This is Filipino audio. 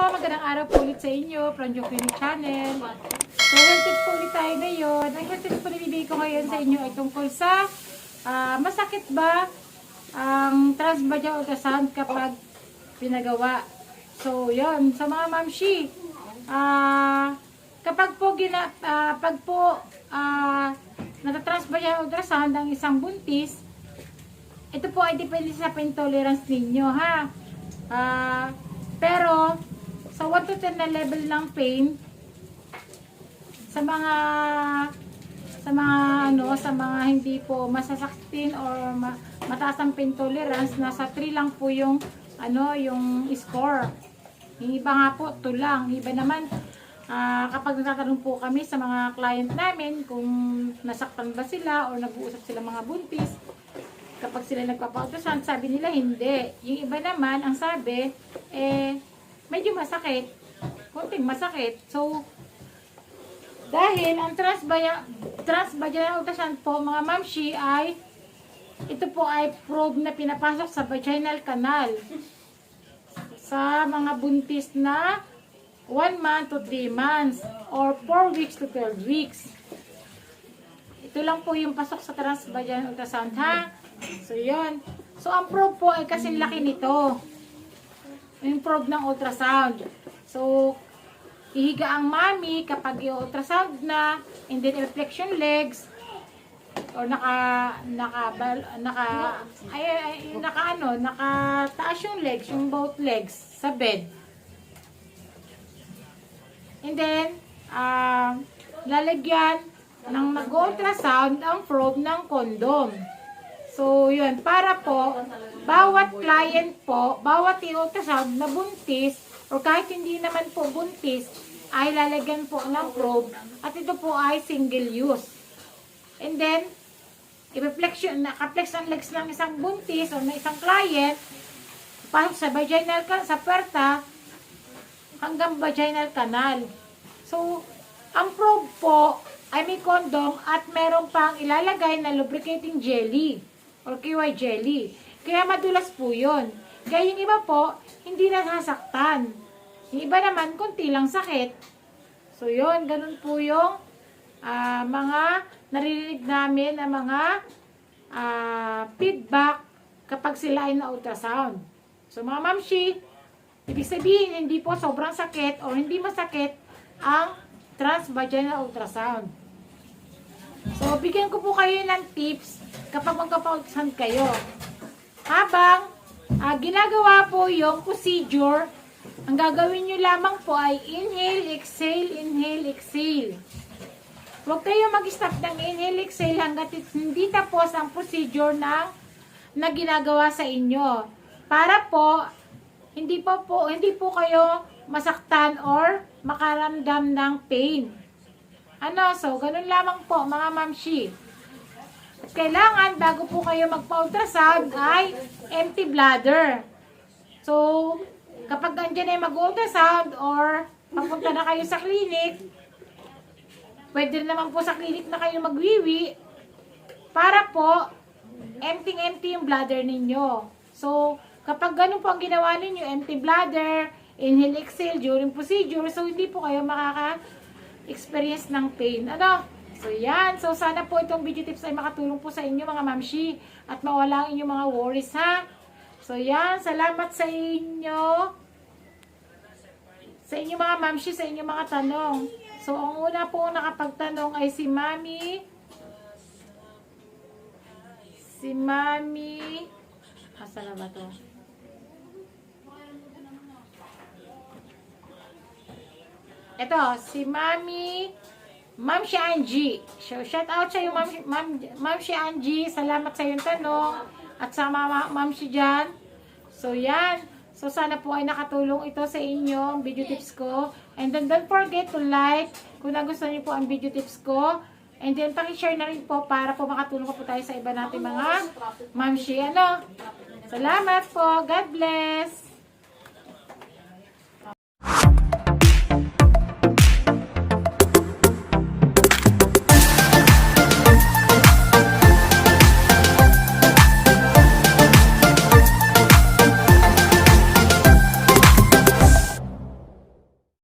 magandang araw po ulit sa inyo from Joe Clinic Channel. So, health tips po ulit tayo ngayon. Ang health tips po na bibigay ko ngayon sa inyo ay tungkol sa masakit ba ang transvaginal ultrasound kapag pinagawa. So, yun. Sa mga mamshi, kapag po natatransvaginal ultrasound ang isang buntis, ito po ay depende sa pain tolerance ninyo, ha? Pero sa 1 to 10 na level ng pain sa mga hindi po masasaktin or mataas ang pain tolerance, nasa 3 lang po yung yung score. Yung iba nga po 2 lang. Yung iba naman kapag nagtatanong po kami sa mga client namin kung nasaktan ba sila or nag-uusap sila mga buntis, kapag sila nagpapa-ultrasound, sabi nila hindi. Yung iba naman, ang sabi, medyo masakit. Kunting masakit. So, dahil ang transvaginal ultrasound po, mga mamshi, ito po ay probe na pinapasok sa vaginal canal. Sa mga buntis na 1 month to 3 months or 4 weeks to 12 weeks. Ito lang po yung pasok sa transvaginal ultrasound, ha? So, yun. So, ang probe po ay kasing laki nito. Yung probe ng ultrasound. So, ihiga ang mami kapag i-ultrasound na, and then reflection legs, or nakataas yung legs, yung both legs, sa bed. And then, lalagyan ng nag-ultrasound ang probe ng condom. So, yun. Para po, bawat client po, bawat i-ultrasound na buntis, o kahit hindi naman po buntis, ay lalagyan po ng probe. At ito po ay single use. And then, nakaplex ang legs ng isang buntis o ng isang client, pasok sa vaginal canal, sa puerta, hanggang vaginal canal. So, ang probe po ay may condom at meron pang ilalagay na lubricating jelly or KY jelly. Kaya madulas po yun. Kaya yung iba po, hindi nasasaktan. Yung iba naman, konti lang sakit. So yun, ganun po yung mga naririnig namin na mga feedback kapag sila ay na-ultrasound. So mga mamshi, ibig sabihin, hindi po sobrang sakit o hindi masakit ang transvaginal ultrasound. So, bigyan ko po kayo ng tips kapag magpapa-ultrasound kayo. Habang ginagawa po yung procedure, ang gagawin nyo lamang po ay inhale, exhale, inhale, exhale. Huwag kayo mag-stop ng inhale, exhale hanggat hindi tapos ang procedure na ginagawa sa inyo. Para po, hindi po kayo masaktan or makaramdam ng pain. So, ganun lamang po mga mamshi. At kailangan, bago po kayo magpa-ultrasound, ay empty bladder. So, kapag andyan ay mag-ultrasound or papunta na kayo sa clinic, pwede naman po sa clinic na kayo magwiwi para po empty yung bladder ninyo. So, kapag ganun po ang ginawa ninyo, empty bladder, inhale, exhale during procedure, so hindi po kayo experience ng pain. So, yan. So, sana po itong video tips ay makatulong po sa inyo mga mamshi at mawala ang inyong mga worries, ha? So, yan. Salamat sa inyo. Sa inyong mga mamshi, sa inyong mga tanong. So, ang una po nakapagtanong ay si Mami. Asa na ba to? Ito, si Mamshi Angie. So, shout out sa iyo, Mamshi Angie. Salamat sa iyong tanong. At sa mga Mamshi dyan. So, yan. So, sana po ay nakatulong ito sa inyo, ang video tips ko. And then, don't forget to like kung nagustuhan niyo po ang video tips ko. And then, paki-share na rin po para po makatulong po tayo sa iba natin mga Mamshi. Salamat po. God bless.